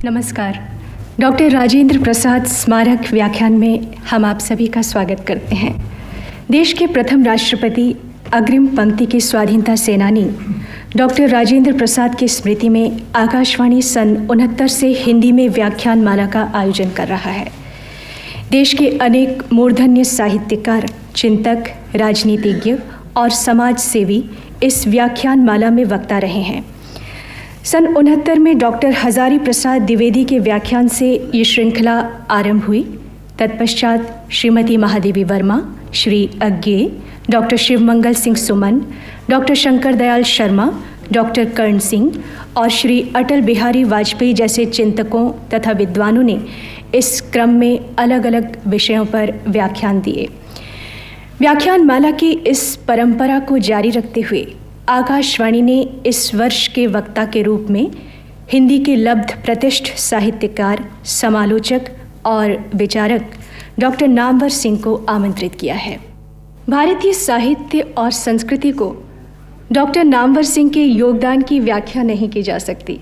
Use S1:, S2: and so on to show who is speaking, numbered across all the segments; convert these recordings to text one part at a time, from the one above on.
S1: नमस्कार। डॉक्टर राजेंद्र प्रसाद स्मारक व्याख्यान में हम आप सभी का स्वागत करते हैं। देश के प्रथम राष्ट्रपति, अग्रिम पंक्ति के स्वाधीनता सेनानी डॉक्टर राजेंद्र प्रसाद की स्मृति में आकाशवाणी सन 69 से हिंदी में व्याख्यान माला का आयोजन कर रहा है। देश के अनेक मूर्धन्य साहित्यकार, चिंतक, राजनीतिज्ञ और समाज सेवी इस व्याख्यान माला में वक्ता रहे हैं। सन 69 में डॉक्टर हजारी प्रसाद द्विवेदी के व्याख्यान से ये श्रृंखला आरंभ हुई। तत्पश्चात Shrimati Mahadevi Verma, Shri Agyeya, doctor Shivmangal Singh Suman, doctor Shankar Dayal Sharma, doctor कर्ण सिंह और श्री अटल बिहारी वाजपेयी जैसे चिंतकों तथा विद्वानों ने इस क्रम में अलग अलग विषयों पर व्याख्यान दिए। व्याख्यान माला की इस परंपरा को जारी रखते हुए आकाशवाणी ने इस वर्ष के वक्ता के रूप में हिंदी के लब्ध प्रतिष्ठ साहित्यकार, समालोचक और विचारक डॉक्टर नामवर सिंह को आमंत्रित किया है। भारतीय साहित्य और संस्कृति को डॉक्टर नामवर सिंह के योगदान की व्याख्या नहीं की जा सकती।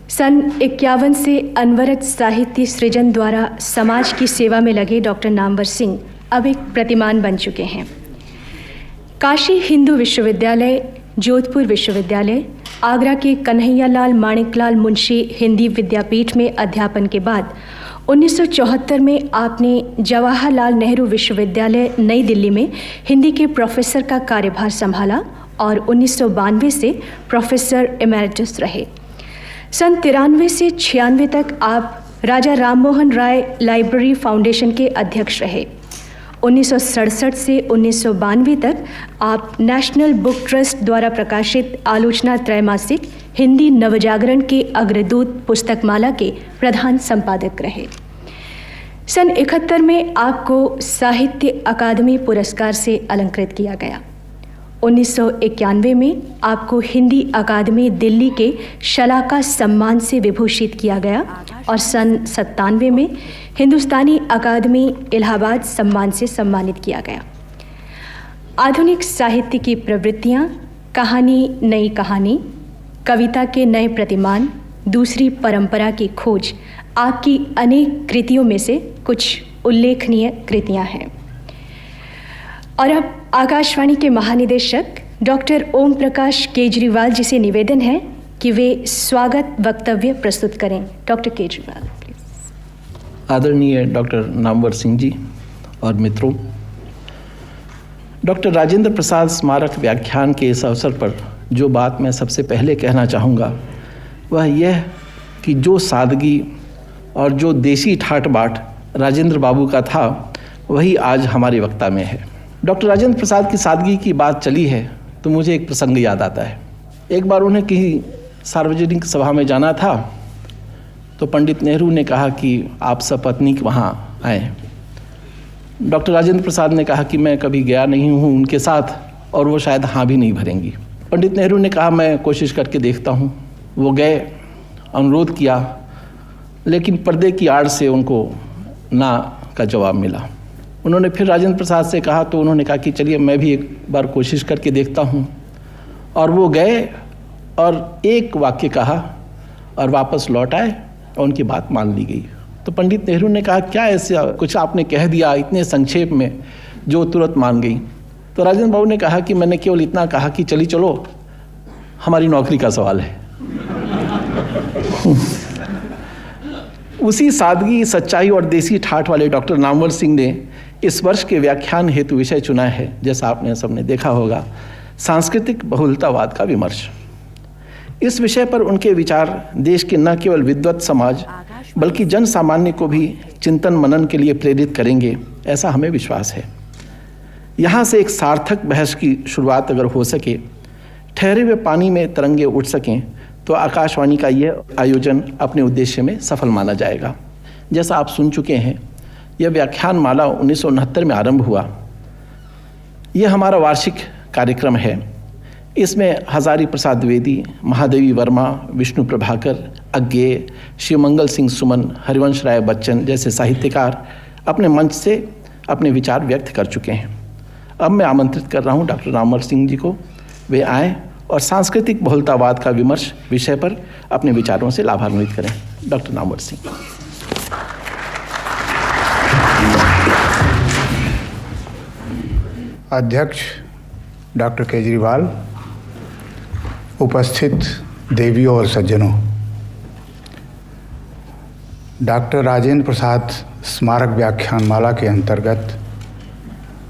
S1: सन 51 से अनवरत साहित्य सृजन द्वारा समाज की सेवा में लगे डॉक्टर नामवर सिंह अब एक प्रतिमान बन चुके हैं। काशी हिंदू विश्वविद्यालय, जोधपुर विश्वविद्यालय, आगरा के कन्हैयालाल माणिकलाल मुंशी हिंदी विद्यापीठ में अध्यापन के बाद 1974 में आपने जवाहरलाल नेहरू विश्वविद्यालय नई दिल्ली में हिंदी के प्रोफेसर का कार्यभार संभाला और 1992 से प्रोफेसर इमेरिटस रहे। सन 93 से 96 तक आप राजा राममोहन राय लाइब्रेरी फाउंडेशन के अध्यक्ष रहे। 1967 से 1992 तक आप नेशनल बुक ट्रस्ट द्वारा प्रकाशित आलोचना त्रैमासिक हिंदी नवजागरण के अग्रदूत पुस्तकमाला के प्रधान संपादक रहे। सन 71 में आपको साहित्य अकादमी पुरस्कार से अलंकृत किया गया। 1991 में आपको हिंदी अकादमी दिल्ली के शलाका सम्मान से विभूषित किया गया और सन 97 में हिंदुस्तानी अकादमी इलाहाबाद सम्मान से सम्मानित किया गया। आधुनिक साहित्य की प्रवृत्तियाँ, कहानी, नई कहानी, कविता के नए प्रतिमान, दूसरी परंपरा की खोज आपकी अनेक कृतियों में से कुछ उल्लेखनीय कृतियाँ हैं। और अब आकाशवाणी के महानिदेशक डॉक्टर ओम प्रकाश केजरीवाल जी से निवेदन है कि वे स्वागत वक्तव्य प्रस्तुत करें। Doctor Kejriwal please.
S2: आदरणीय डॉक्टर नामवर सिंह जी और मित्रों, डॉक्टर राजेंद्र प्रसाद स्मारक व्याख्यान के इस अवसर पर जो बात मैं सबसे पहले कहना चाहूँगा वह यह कि जो सादगी और जो देसी ठाट बाट राजेंद्र बाबू का था वही आज हमारे वक्ता में है। डॉक्टर राजेंद्र प्रसाद की सादगी की बात चली है तो मुझे एक प्रसंग याद आता है। एक बार उन्हें किसी सार्वजनिक सभा में जाना था तो पंडित नेहरू ने कहा कि आप सपत्नीक वहाँ आए। डॉक्टर राजेंद्र प्रसाद ने कहा कि मैं कभी गया नहीं हूँ उनके साथ और वो शायद हाँ भी नहीं भरेंगी। पंडित नेहरू ने कहा मैं कोशिश करके देखता हूँ। वो गए, अनुरोध किया, लेकिन पर्दे की आड़ से उनको ना का जवाब मिला। उन्होंने फिर राजेंद्र प्रसाद से कहा तो उन्होंने कहा कि चलिए मैं भी एक बार कोशिश करके देखता हूँ। और वो गए और एक वाक्य कहा और वापस लौट आए और उनकी बात मान ली गई। तो पंडित नेहरू ने कहा क्या ऐसा कुछ आपने कह दिया इतने संक्षेप में जो तुरंत मान गई। तो राजेंद्र बाबू ने कहा कि मैंने केवल इतना कहा कि चलो हमारी नौकरी का सवाल है। उसी सादगी, सच्चाई और देसी ठाठ वाले डॉक्टर नामवर सिंह ने इस वर्ष के व्याख्यान हेतु विषय चुना है, जैसा आपने सबने देखा होगा, सांस्कृतिक बहुलतावाद का विमर्श। इस विषय पर उनके विचार देश के न केवल विद्वत समाज बल्कि जन सामान्य को भी चिंतन मनन के लिए प्रेरित करेंगे, ऐसा हमें विश्वास है। यहाँ से एक सार्थक बहस की शुरुआत अगर हो सके, ठहरे हुए पानी में तरंगे उठ सकें, तो आकाशवाणी का यह आयोजन अपने उद्देश्य में सफल माना जाएगा। जैसा आप सुन चुके हैं, यह व्याख्यान माला 1969 में आरंभ हुआ। यह हमारा वार्षिक कार्यक्रम है। इसमें हजारी प्रसाद द्विवेदी, महादेवी वर्मा, विष्णु प्रभाकर, अज्ञे, शिवमंगल सिंह सुमन, हरिवंश राय बच्चन जैसे साहित्यकार अपने मंच से अपने विचार व्यक्त कर चुके हैं। अब मैं आमंत्रित कर रहा हूं डॉक्टर नामवर सिंह जी को, वे आएँ और सांस्कृतिक बहुलतावाद का विमर्श विषय पर अपने विचारों से लाभान्वित करें। डॉक्टर नामवर सिंह।
S3: अध्यक्ष डॉक्टर केजरीवाल, उपस्थित देवियों और सज्जनों, डॉक्टर राजेंद्र प्रसाद स्मारक व्याख्यानमाला के अंतर्गत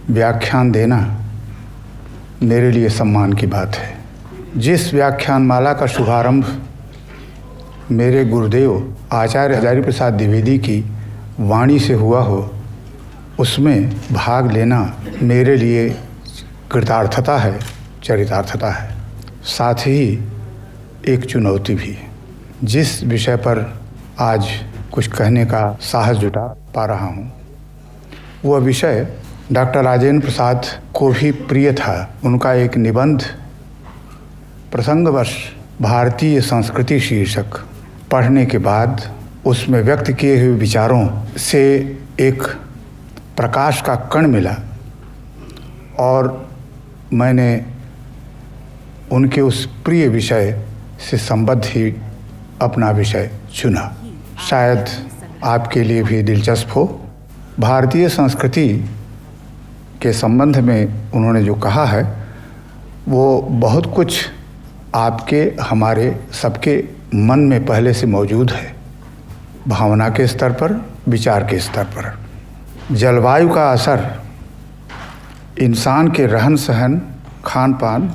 S3: व्याख्यान देना मेरे लिए सम्मान की बात है। जिस व्याख्यानमाला का शुभारंभ मेरे गुरुदेव आचार्य हजारी प्रसाद द्विवेदी की वाणी से हुआ हो, उसमें भाग लेना मेरे लिए कृतार्थता है, चरितार्थता है, साथ ही एक चुनौती भी। जिस विषय पर आज कुछ कहने का साहस जुटा पा रहा हूँ, वह विषय डॉक्टर राजेंद्र प्रसाद को भी प्रिय था। उनका एक निबंध प्रसंगवश भारतीय संस्कृति शीर्षक पढ़ने के बाद उसमें व्यक्त किए हुए विचारों से एक प्रकाश का कण मिला और मैंने उनके उस प्रिय विषय से संबद्ध ही अपना विषय चुना। शायद आपके लिए भी दिलचस्प हो। भारतीय संस्कृति के संबंध में उन्होंने जो कहा है वो बहुत कुछ आपके, हमारे सबके मन में पहले से मौजूद है, भावना के स्तर पर, विचार के स्तर पर। जलवायु का असर इंसान के रहन सहन, खान पान,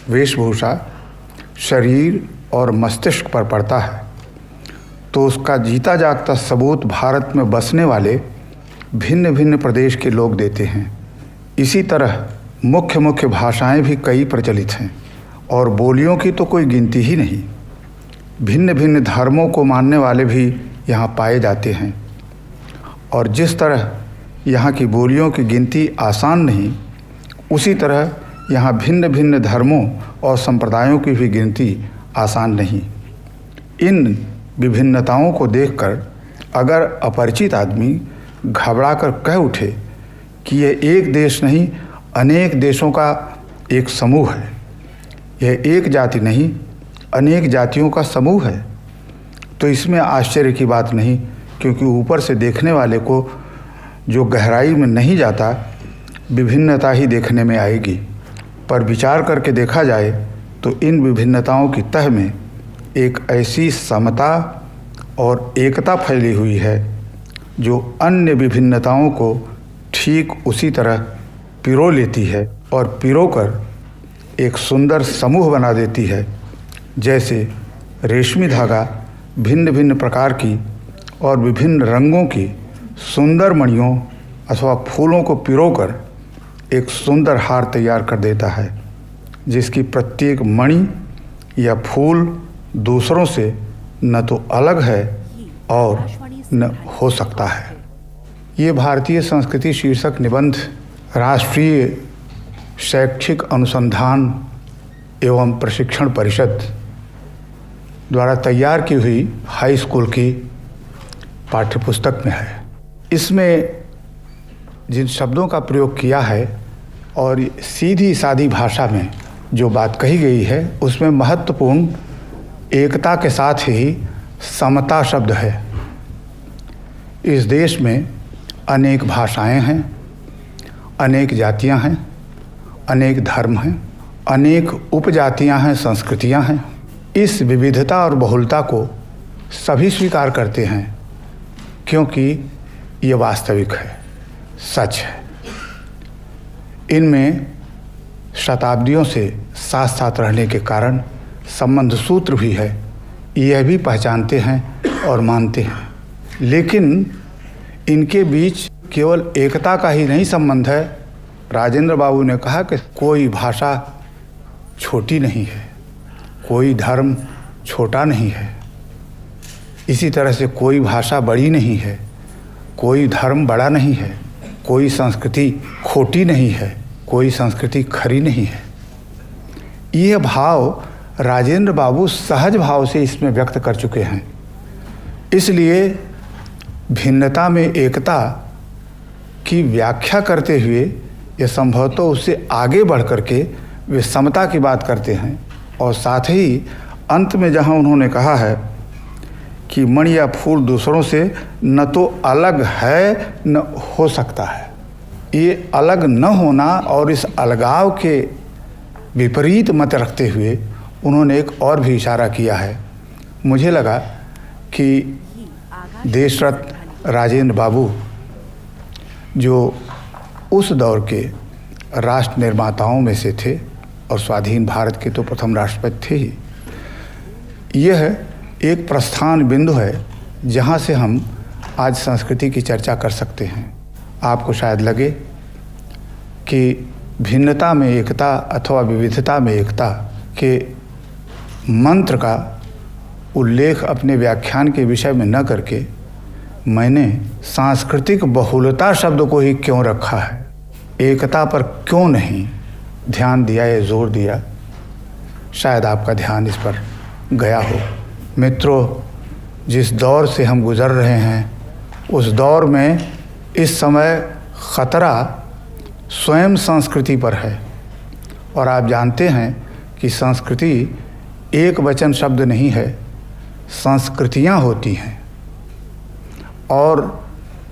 S3: वेशभूषा, शरीर और मस्तिष्क पर पड़ता है, तो उसका जीता जागता सबूत भारत में बसने वाले भिन्न भिन्न प्रदेश के लोग देते हैं। इसी तरह मुख्य मुख्य भाषाएं भी कई प्रचलित हैं और बोलियों की तो कोई गिनती ही नहीं। भिन्न भिन्न धर्मों को मानने वाले भी यहाँ पाए जाते हैं और जिस तरह यहाँ की बोलियों की गिनती आसान नहीं, उसी तरह यहाँ भिन्न भिन्न धर्मों और संप्रदायों की भी गिनती आसान नहीं। इन विभिन्नताओं को देखकर अगर अपरिचित आदमी घबराकर कह उठे कि यह एक देश नहीं, अनेक देशों का एक समूह है, यह एक जाति नहीं, अनेक जातियों का समूह है, तो इसमें आश्चर्य की बात नहीं, क्योंकि ऊपर से देखने वाले को जो गहराई में नहीं जाता, विभिन्नता ही देखने में आएगी। पर विचार करके देखा जाए तो इन विभिन्नताओं की तह में एक ऐसी समता और एकता फैली हुई है जो अन्य विभिन्नताओं को ठीक उसी तरह पिरो लेती है और पिरोकर एक सुंदर समूह बना देती है। जैसे रेशमी धागा भिन्न भिन्न प्रकार की और विभिन्न रंगों की सुंदर मणियों अथवा फूलों को पिरोकर एक सुंदर हार तैयार कर देता है, जिसकी प्रत्येक मणि या फूल दूसरों से न तो अलग है और न हो सकता है। ये भारतीय संस्कृति शीर्षक निबंध राष्ट्रीय शैक्षिक अनुसंधान एवं प्रशिक्षण परिषद द्वारा तैयार की हुई हाई स्कूल की पाठ्यपुस्तक में है। इसमें जिन शब्दों का प्रयोग किया है और सीधी सादी भाषा में जो बात कही गई है, उसमें महत्वपूर्ण एकता के साथ ही समता शब्द है। इस देश में अनेक भाषाएं हैं, अनेक जातियां हैं, अनेक धर्म हैं, अनेक उपजातियां हैं, संस्कृतियां हैं। इस विविधता और बहुलता को सभी स्वीकार करते हैं, क्योंकि ये वास्तविक है, सच है। इनमें शताब्दियों से साथ साथ रहने के कारण संबंध सूत्र भी है, यह भी पहचानते हैं और मानते हैं। लेकिन इनके बीच केवल एकता का ही नहीं संबंध है। राजेंद्र बाबू ने कहा कि कोई भाषा छोटी नहीं है, कोई धर्म छोटा नहीं है, इसी तरह से कोई भाषा बड़ी नहीं है, कोई धर्म बड़ा नहीं है, कोई संस्कृति खोटी नहीं है, कोई संस्कृति खरी नहीं है। यह भाव राजेंद्र बाबू सहज भाव से इसमें व्यक्त कर चुके हैं। इसलिए भिन्नता में एकता की व्याख्या करते हुए ये संभवतः उससे आगे बढ़ करके वे समता की बात करते हैं। और साथ ही अंत में जहाँ उन्होंने कहा है कि मणि या फूल दूसरों से न तो अलग है न हो सकता है, ये अलग न होना और इस अलगाव के विपरीत मत रखते हुए उन्होंने एक और भी इशारा किया है। मुझे लगा कि देशरत्न राजेंद्र बाबू जो उस दौर के राष्ट्र निर्माताओं में से थे और स्वाधीन भारत के तो प्रथम राष्ट्रपति थे ही, यह एक प्रस्थान बिंदु है जहाँ से हम आज संस्कृति की चर्चा कर सकते हैं। आपको शायद लगे कि भिन्नता में एकता अथवा विविधता में एकता के मंत्र का उल्लेख अपने व्याख्यान के विषय में न करके मैंने सांस्कृतिक बहुलता शब्द को ही क्यों रखा है, एकता पर क्यों नहीं ध्यान दिया या जोर दिया। शायद आपका ध्यान इस पर गया हो। मित्रों, जिस दौर से हम गुज़र रहे हैं उस दौर में इस समय ख़तरा स्वयं संस्कृति पर है। और आप जानते हैं कि संस्कृति एक वचन शब्द नहीं है, संस्कृतियाँ होती हैं और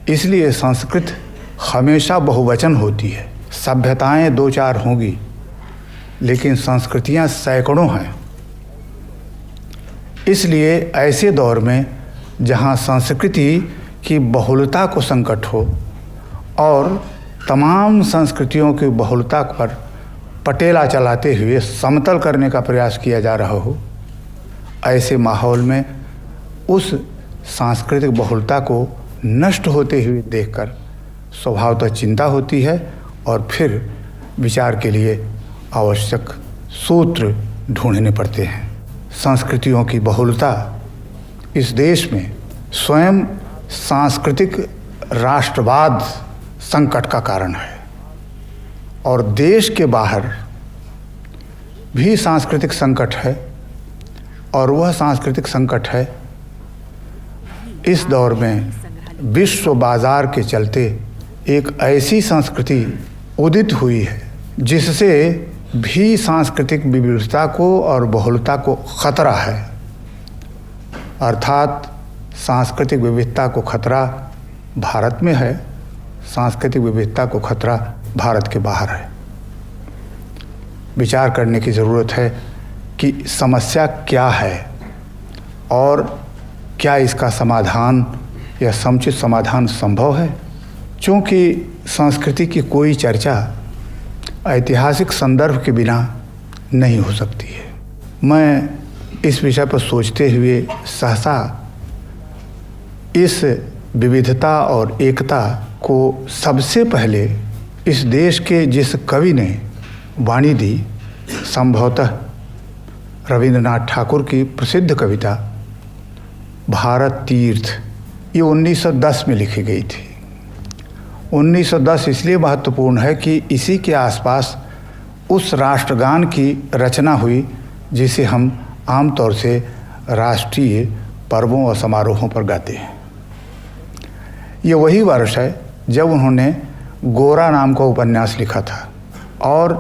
S3: इसलिए संस्कृत हमेशा बहुवचन होती है। सभ्यताएं दो चार होंगी लेकिन संस्कृतियां सैकड़ों हैं। इसलिए ऐसे दौर में जहां संस्कृति की बहुलता को संकट हो और तमाम संस्कृतियों की बहुलता पर पटेला चलाते हुए समतल करने का प्रयास किया जा रहा हो, ऐसे माहौल में उस सांस्कृतिक बहुलता को नष्ट होते हुए देखकर स्वभावतः चिंता होती है और फिर विचार के लिए आवश्यक सूत्र ढूंढने पड़ते हैं। संस्कृतियों की बहुलता इस देश में स्वयं सांस्कृतिक राष्ट्रवाद संकट का कारण है और देश के बाहर भी सांस्कृतिक संकट है। और वह सांस्कृतिक संकट है इस दौर में विश्व बाजार के चलते एक ऐसी संस्कृति उदित हुई है जिससे भी सांस्कृतिक विविधता को और बहुलता को खतरा है। अर्थात सांस्कृतिक विविधता को खतरा भारत में है, सांस्कृतिक विविधता को खतरा भारत के बाहर है। विचार करने की ज़रूरत है कि समस्या क्या है और क्या इसका समाधान या समुचित समाधान संभव है। चूँकि संस्कृति की कोई चर्चा ऐतिहासिक संदर्भ के बिना नहीं हो सकती है। मैं इस विषय पर सोचते हुए सहसा इस विविधता और एकता को सबसे पहले इस देश के जिस कवि ने वाणी दी, संभवतः रविंद्रनाथ ठाकुर की प्रसिद्ध कविता भारत तीर्थ, ये 1910 में लिखी गई थी। 1910 इसलिए महत्वपूर्ण है कि इसी के आसपास उस राष्ट्रगान की रचना हुई जिसे हम आमतौर से राष्ट्रीय पर्वों और समारोहों पर गाते हैं। ये वही वर्ष है जब उन्होंने गोरा नाम का उपन्यास लिखा था और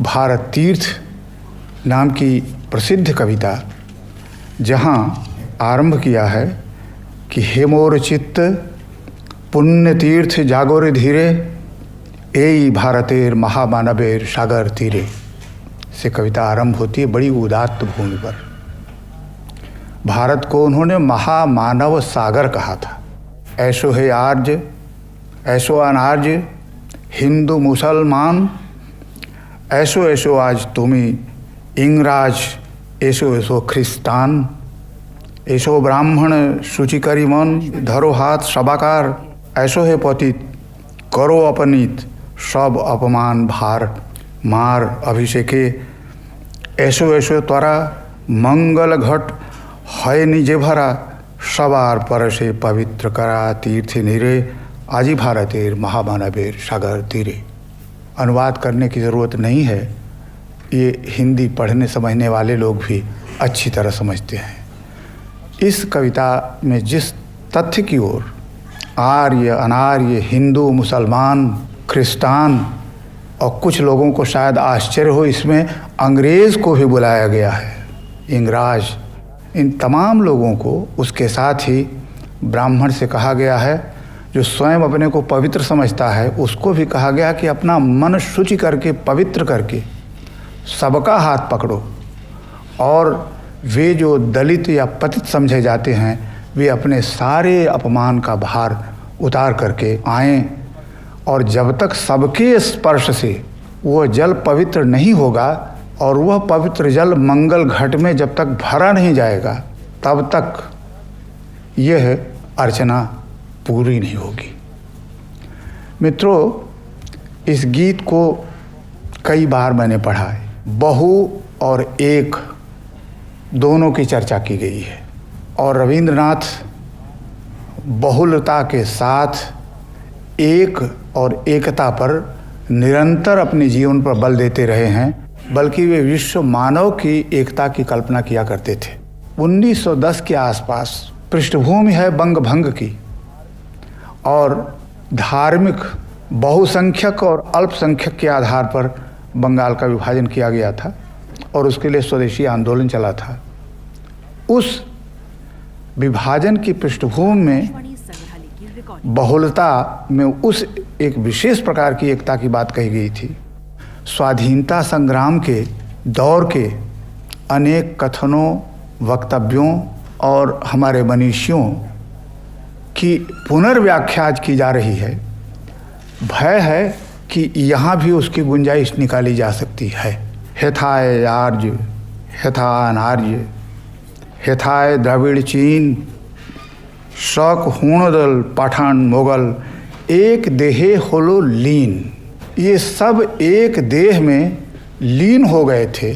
S3: भारत तीर्थ नाम की प्रसिद्ध कविता जहाँ आरंभ किया है कि हे मोर चित्त पुण्य तीर्थ जागोर धीरे एई भारतेर महामानवेर सागर तीरे से कविता आरंभ होती है। बड़ी उदात्त भूमि पर भारत को उन्होंने महामानव सागर कहा था। ऐसो है आर्य, ऐसो अनार्य, हिंदू मुसलमान, ऐसो ऐसो आज तुम्ही इंग्राज, ऐसो ऐसो ख्रिस्तान, ऐसो ब्राह्मण शुचिकरी मन, धरो हाथ सबाकार, ऐसो है पतित करो अपनीत, सब अपमान भार मार अभिषेके, ऐसो ऐसो त्वरा मंगल घट है निजे भरा, सबार पर से पवित्र करा तीर्थ निरे, आजी भारतेर महामानवेर सागर तीरे। अनुवाद करने की ज़रूरत नहीं है, ये हिंदी पढ़ने समझने वाले लोग भी अच्छी तरह समझते हैं। इस कविता में जिस तथ्य की ओर आर्य अनार्य, हिंदू मुसलमान, ख्रिस्तान और कुछ लोगों को शायद आश्चर्य हो, इसमें अंग्रेज़ को भी बुलाया गया है, इंगराज। इन तमाम लोगों को उसके साथ ही ब्राह्मण से कहा गया है, जो स्वयं अपने को पवित्र समझता है, उसको भी कहा गया कि अपना मन शुचि करके, पवित्र करके सबका हाथ पकड़ो, और वे जो दलित या पतित समझे जाते हैं वे अपने सारे अपमान का भार उतार करके आएं। और जब तक सबके स्पर्श से वह जल पवित्र नहीं होगा और वह पवित्र जल मंगल घट में जब तक भरा नहीं जाएगा, तब तक यह अर्चना पूरी नहीं होगी। मित्रों, इस गीत को कई बार मैंने पढ़ा है। बहु और एक दोनों की चर्चा की गई है, और रविंद्रनाथ बहुलता के साथ एक और एकता पर निरंतर अपने जीवन पर बल देते रहे हैं, बल्कि वे विश्व मानव की एकता की कल्पना किया करते थे। 1910 के आसपास पृष्ठभूमि है बंग भंग की, और धार्मिक बहुसंख्यक और अल्पसंख्यक के आधार पर बंगाल का विभाजन किया गया था और उसके लिए स्वदेशी आंदोलन चला था। उस विभाजन की पृष्ठभूमि में बहुलता में उस एक विशेष प्रकार की एकता की बात कही गई थी। स्वाधीनता संग्राम के दौर के अनेक कथनों, वक्तव्यों और हमारे मनीषियों की पुनर्व्याख्या आज की जा रही है। भय है कि यहाँ भी उसकी गुंजाइश निकाली जा सकती है। हेथाय आर्य, हेथा अनार्य, हेथाय द्रविड़ चीन, शक हूणदल पठान मुगल, एक देहे होलो लीन। ये सब एक देह में लीन हो गए थे।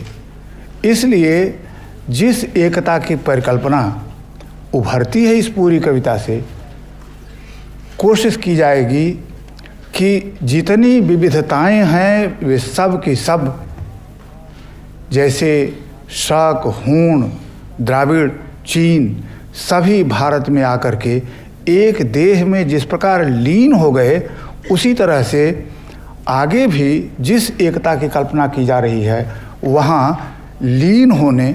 S3: इसलिए जिस एकता की परिकल्पना उभरती है इस पूरी कविता से, कोशिश की जाएगी कि जितनी विविधताएं हैं वे सब की सब, जैसे शक, हूण, द्राविड़, चीन, सभी भारत में आकर के एक देह में जिस प्रकार लीन हो गए, उसी तरह से आगे भी जिस एकता की कल्पना की जा रही है वहाँ लीन होने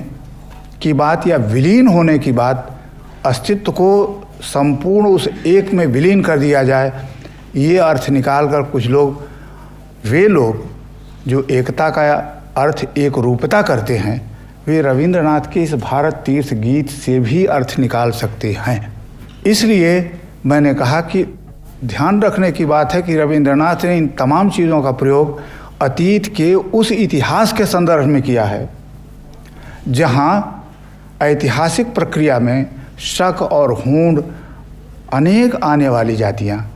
S3: की बात या विलीन होने की बात, अस्तित्व को संपूर्ण उस एक में विलीन कर दिया जाए, ये अर्थ निकाल कर कुछ लोग, वे लोग जो एकता का अर्थ एक रूपता करते हैं, वे रविंद्रनाथ के इस भारत तीर्थ गीत से भी अर्थ निकाल सकते हैं। इसलिए मैंने कहा कि ध्यान रखने की बात है कि रविंद्रनाथ ने इन तमाम चीज़ों का प्रयोग अतीत के उस इतिहास के संदर्भ में किया है जहाँ ऐतिहासिक प्रक्रिया में शक और हूण अनेक आने वाली जातियाँ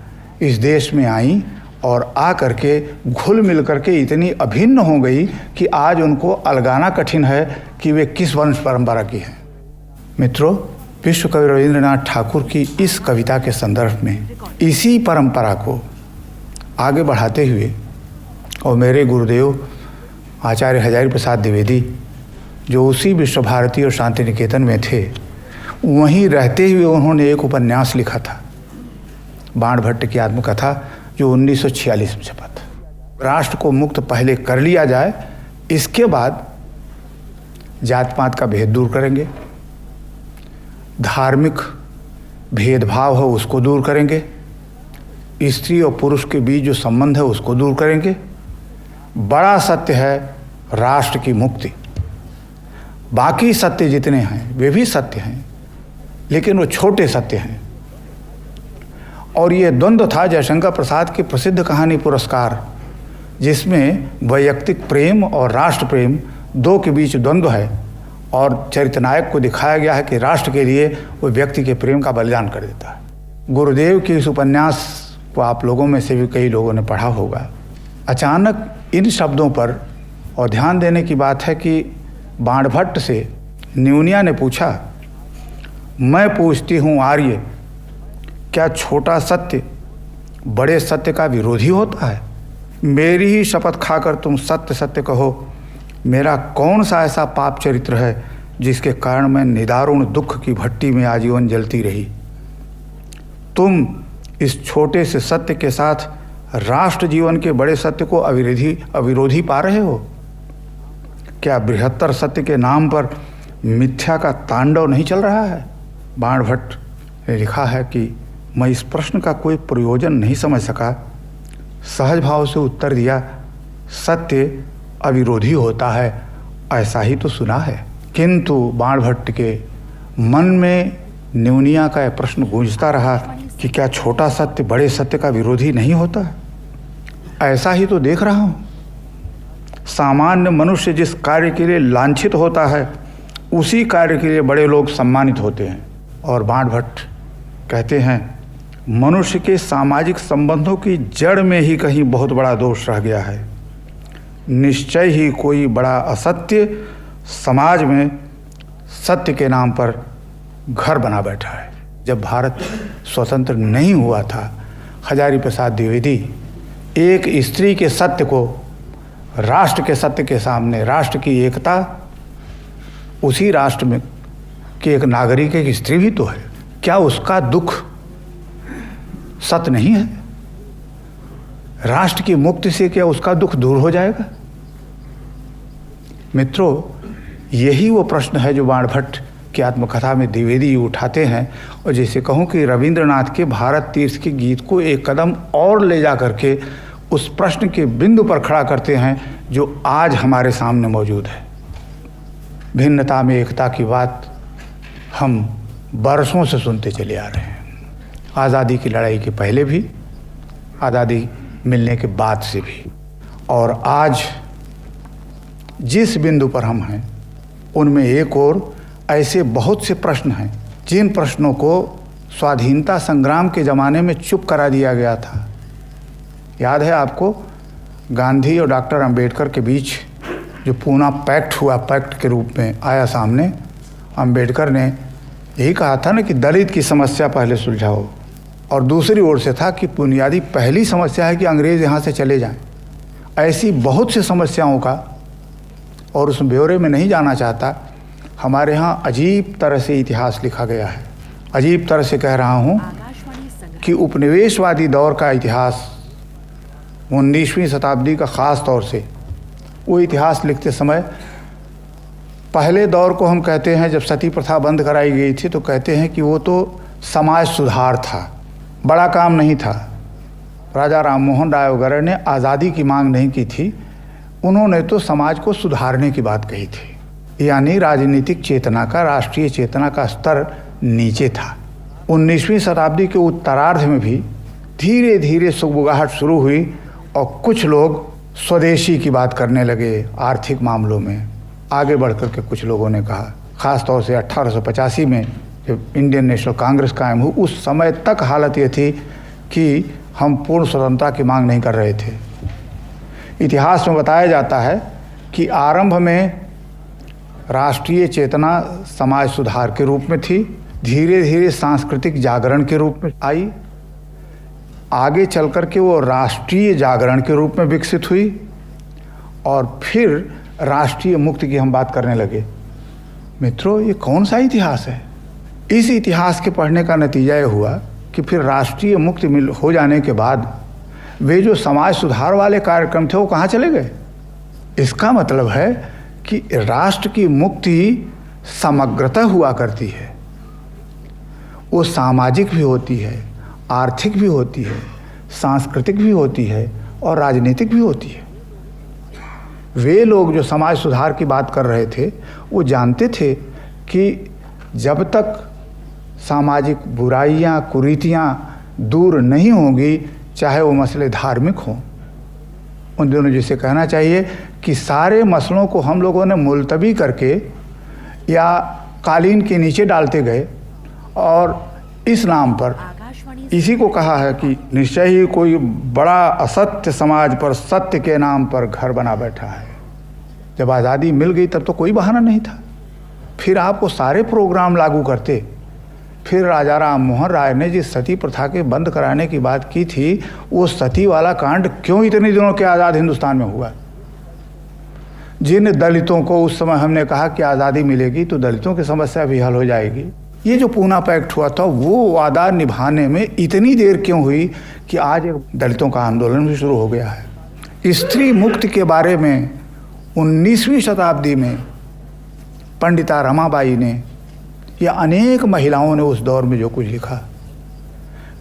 S3: इस देश में आईं और आ करके घुल मिल करके इतनी अभिन्न हो गई कि आज उनको अलगाना कठिन है कि वे किस वंश परंपरा की हैं। मित्रों, विश्व कवि रविंद्रनाथ ठाकुर की इस कविता के संदर्भ में इसी परंपरा को आगे बढ़ाते हुए और मेरे गुरुदेव आचार्य हजारी प्रसाद द्विवेदी, जो उसी विश्व भारती और शांति निकेतन में थे, वहीं रहते हुए उन्होंने एक उपन्यास लिखा था, बाणभट्ट की आत्मकथा, जो 1946 में छपा था। राष्ट्र को मुक्त पहले कर लिया जाए, इसके बाद जात पात का भेद दूर करेंगे, धार्मिक भेदभाव हो उसको दूर करेंगे, स्त्री और पुरुष के बीच जो संबंध है उसको दूर करेंगे। बड़ा सत्य है राष्ट्र की मुक्ति। बाकी सत्य जितने हैं वे भी सत्य हैं, लेकिन वो छोटे सत्य हैं। और ये द्वंद्व था जयशंकर प्रसाद की प्रसिद्ध कहानी पुरस्कार, जिसमें वैयक्तिक प्रेम और राष्ट्र प्रेम दो के बीच द्वंद्व है, और चरित्रनायक को दिखाया गया है कि राष्ट्र के लिए वो व्यक्ति के प्रेम का बलिदान कर देता है। गुरुदेव के इस उपन्यास को आप लोगों में से भी कई लोगों ने पढ़ा होगा। अचानक इन शब्दों पर और ध्यान देने की बात है कि बाणभट्ट से न्यूनिया ने पूछा, मैं पूछती हूँ आर्य, क्या छोटा सत्य बड़े सत्य का विरोधी होता है? मेरी ही शपथ खाकर तुम सत्य सत्य कहो, मेरा कौन सा ऐसा पाप चरित्र है जिसके कारण मैं निदारुण दुख की भट्टी में आजीवन जलती रही? तुम इस छोटे से सत्य के साथ राष्ट्र जीवन के बड़े सत्य को अविरोधी पा रहे हो? क्या बृहत्तर सत्य के नाम पर मिथ्या का तांडव नहीं चल रहा है? बाणभट्ट ने लिखा है कि मैं इस प्रश्न का कोई प्रयोजन नहीं समझ सका, सहज भाव से उत्तर दिया, सत्य अविरोधी होता है, ऐसा ही तो सुना है। किंतु बाणभट्ट के मन में न्यूनिया का यह प्रश्न गूंजता रहा कि क्या छोटा सत्य बड़े सत्य का विरोधी नहीं होता? ऐसा ही तो देख रहा हूँ। सामान्य मनुष्य जिस कार्य के लिए लांछित होता है, उसी कार्य के लिए बड़े लोग सम्मानित होते हैं। और बाणभट्ट कहते हैं, मनुष्य के सामाजिक संबंधों की जड़ में ही कहीं बहुत बड़ा दोष रह गया है। निश्चय ही कोई बड़ा असत्य समाज में सत्य के नाम पर घर बना बैठा है। जब भारत स्वतंत्र नहीं हुआ था, हजारी प्रसाद द्विवेदी एक स्त्री के सत्य को राष्ट्र के सत्य के सामने, राष्ट्र की एकता, उसी राष्ट्र में कि एक नागरिक, एक स्त्री भी तो है, क्या उसका दुख सत्य नहीं है? राष्ट्र की मुक्ति से क्या उसका दुख दूर हो जाएगा? मित्रों, यही वो प्रश्न है जो बाणभट्ट की आत्मकथा में द्विवेदी उठाते हैं, और जैसे कहूँ कि रविंद्रनाथ के भारत तीर्थ के गीत को एक कदम और ले जा करके उस प्रश्न के बिंदु पर खड़ा करते हैं जो आज हमारे सामने मौजूद है। भिन्नता में एकता की बात हम बरसों से सुनते चले आ रहे हैं, आज़ादी की लड़ाई के पहले भी, आज़ादी मिलने के बाद से भी। और आज जिस बिंदु पर हम हैं, उनमें एक और ऐसे बहुत से प्रश्न हैं जिन प्रश्नों को स्वाधीनता संग्राम के ज़माने में चुप करा दिया गया था। याद है आपको, गांधी और डॉक्टर अंबेडकर के बीच जो पूना पैक्ट हुआ, पैक्ट के रूप में आया सामने, अंबेडकर ने यही कहा था ना कि दलित की समस्या पहले सुलझाओ, और दूसरी ओर से था कि बुनियादी पहली समस्या है कि अंग्रेज़ यहाँ से चले जाएं। ऐसी बहुत सी समस्याओं का, और उस ब्यौरे में नहीं जाना चाहता, हमारे यहाँ अजीब तरह से इतिहास लिखा गया है। अजीब तरह से कह रहा हूँ कि उपनिवेशवादी दौर का इतिहास, 19वीं शताब्दी का ख़ास तौर से, वो इतिहास लिखते समय पहले दौर को हम कहते हैं, जब सती प्रथा बंद कराई गई थी तो कहते हैं कि वो तो समाज सुधार था, बड़ा काम नहीं था। राजा राममोहन राय वगैरह ने आज़ादी की मांग नहीं की थी, उन्होंने तो समाज को सुधारने की बात कही थी। यानी राजनीतिक चेतना का, राष्ट्रीय चेतना का स्तर नीचे था। 19वीं शताब्दी के उत्तरार्ध में भी धीरे धीरे सुगबुगाहट शुरू हुई और कुछ लोग स्वदेशी की बात करने लगे। आर्थिक मामलों में आगे बढ़ कर के कुछ लोगों ने कहा, ख़ास तौर से 1885 में जब इंडियन नेशनल कांग्रेस कायम हुई, उस समय तक हालत ये थी कि हम पूर्ण स्वतंत्रता की मांग नहीं कर रहे थे। इतिहास में बताया जाता है कि आरंभ में राष्ट्रीय चेतना समाज सुधार के रूप में थी, धीरे धीरे सांस्कृतिक जागरण के रूप में आई, आगे चल कर के वो राष्ट्रीय जागरण के रूप में विकसित हुई, और फिर राष्ट्रीय मुक्ति की हम बात करने लगे। मित्रों, ये कौन सा इतिहास है? इस इतिहास के पढ़ने का नतीजा ये हुआ कि फिर राष्ट्रीय मुक्ति हो जाने के बाद वे जो समाज सुधार वाले कार्यक्रम थे वो कहाँ चले गए? इसका मतलब है कि राष्ट्र की मुक्ति समग्रतः हुआ करती है। वो सामाजिक भी होती है, आर्थिक भी होती है, सांस्कृतिक भी होती है और राजनीतिक भी होती है। वे लोग जो समाज सुधार की बात कर रहे थे वो जानते थे कि जब तक सामाजिक बुराइयां, कुरीतियां दूर नहीं होंगी, चाहे वो मसले धार्मिक हों, उन दोनों जिसे कहना चाहिए कि सारे मसलों को हम लोगों ने मुलतवी करके या कालीन के नीचे डालते गए, और इस नाम पर इसी को कहा है कि निश्चय ही कोई बड़ा असत्य समाज पर सत्य के नाम पर घर बना बैठा है। जब आज़ादी मिल गई तब तो कोई बहाना नहीं था, फिर आप वो सारे प्रोग्राम लागू करते। फिर राजा राममोहन राय ने जिस सती प्रथा के बंद कराने की बात की थी, वो सती वाला कांड क्यों इतने दिनों के आज़ाद हिंदुस्तान में हुआ? जिन दलितों को उस समय हमने कहा कि आज़ादी मिलेगी तो दलितों की समस्या भी हल हो जाएगी, ये जो पूना पैक्ट हुआ था वो वादा निभाने में इतनी देर क्यों हुई कि आज एक दलितों का आंदोलन भी शुरू हो गया है। स्त्री मुक्ति के बारे में 19वीं शताब्दी में पंडिता रमाबाई ने या अनेक महिलाओं ने उस दौर में जो कुछ लिखा,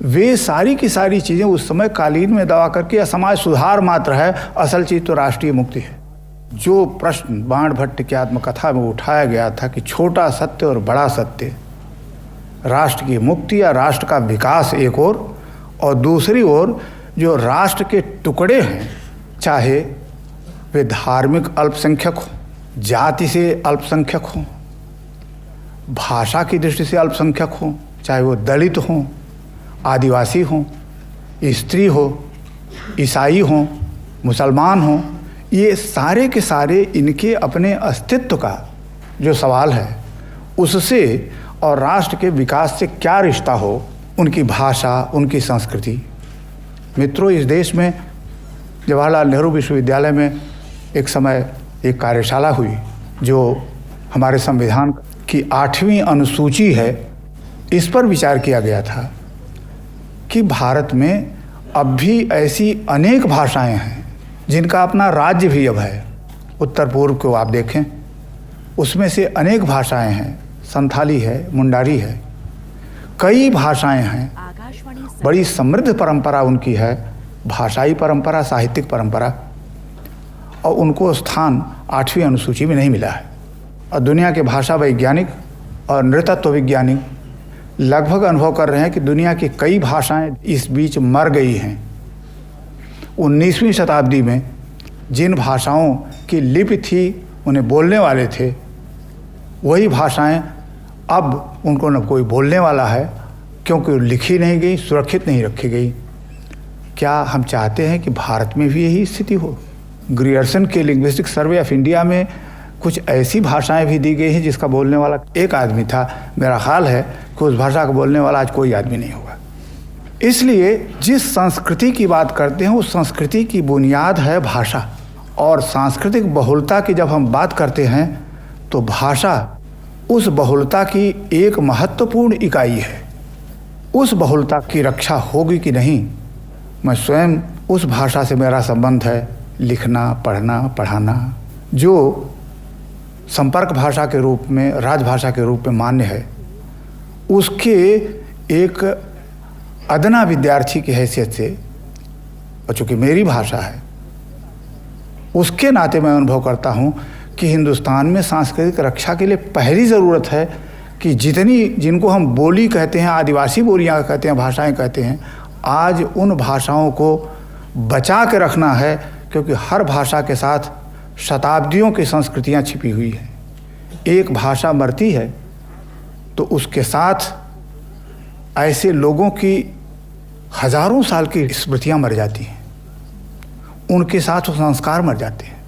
S3: वे सारी की सारी चीज़ें उस समय कालीन में दबा करके या समाज सुधार मात्र है, असल चीज़ तो राष्ट्रीय मुक्ति है। जो प्रश्न बाणभट्ट की आत्मकथा में उठाया गया था कि छोटा सत्य और बड़ा सत्य, राष्ट्र की मुक्ति या राष्ट्र का विकास एक और दूसरी ओर जो राष्ट्र के टुकड़े हैं, चाहे वे धार्मिक अल्पसंख्यक हों, जाति से अल्पसंख्यक हों, भाषा की दृष्टि से अल्पसंख्यक हों, चाहे वो दलित हों, आदिवासी हों, स्त्री हो, ईसाई हों, मुसलमान हों, ये सारे के सारे इनके अपने अस्तित्व का जो सवाल है उससे और राष्ट्र के विकास से क्या रिश्ता हो, उनकी भाषा, उनकी संस्कृति। मित्रों, इस देश में जवाहरलाल नेहरू विश्वविद्यालय में एक समय एक कार्यशाला हुई जो हमारे संविधान की 8वीं अनुसूची है, इस पर विचार किया गया था कि भारत में अब भी ऐसी अनेक भाषाएं हैं जिनका अपना राज्य भी अब है। उत्तर पूर्व को आप देखें, उसमें से अनेक भाषाएं हैं, संथाली है, मुंडारी है, कई भाषाएं हैं, बड़ी समृद्ध परंपरा उनकी है, भाषाई परंपरा, साहित्यिक परंपरा, और उनको स्थान 8वीं अनुसूची में नहीं मिला है। और दुनिया के भाषा वैज्ञानिक और नृतत्व वैज्ञानिक लगभग अनुभव कर रहे हैं कि दुनिया की कई भाषाएं इस बीच मर गई हैं। 19वीं शताब्दी में जिन भाषाओं की लिपि थी, उन्हें बोलने वाले थे, वही भाषाएं अब उनको न कोई बोलने वाला है क्योंकि लिखी नहीं गई, सुरक्षित नहीं रखी गई। क्या हम चाहते हैं कि भारत में भी यही स्थिति हो? ग्रियर्सन के लिंग्विस्टिक सर्वे ऑफ इंडिया में कुछ ऐसी भाषाएं भी दी गई हैं जिसका बोलने वाला एक आदमी था। मेरा ख्याल है कि उस भाषा का बोलने वाला आज कोई आदमी नहीं होगा। इसलिए जिस संस्कृति की बात करते हैं उस संस्कृति की बुनियाद है भाषा, और सांस्कृतिक बहुलता की जब हम बात करते हैं तो भाषा उस बहुलता की एक महत्वपूर्ण इकाई है। उस बहुलता की रक्षा होगी कि नहीं, मैं स्वयं उस भाषा से मेरा संबंध है, लिखना, पढ़ना, पढ़ाना, जो संपर्क भाषा के रूप में, राजभाषा के रूप में मान्य है, उसके एक अदना विद्यार्थी की हैसियत से, और चूँकि मेरी भाषा है, उसके नाते मैं अनुभव करता हूँ कि हिंदुस्तान में सांस्कृतिक रक्षा के लिए पहली ज़रूरत है कि जिनको हम बोली कहते हैं, आदिवासी बोलियाँ कहते हैं, भाषाएं कहते हैं, आज उन भाषाओं को बचा के रखना है, क्योंकि हर भाषा के साथ शताब्दियों की संस्कृतियाँ छिपी हुई हैं। एक भाषा मरती है तो उसके साथ ऐसे लोगों की हजारों साल की स्मृतियाँ मर जाती हैं, उनके साथ वो संस्कार मर जाते हैं,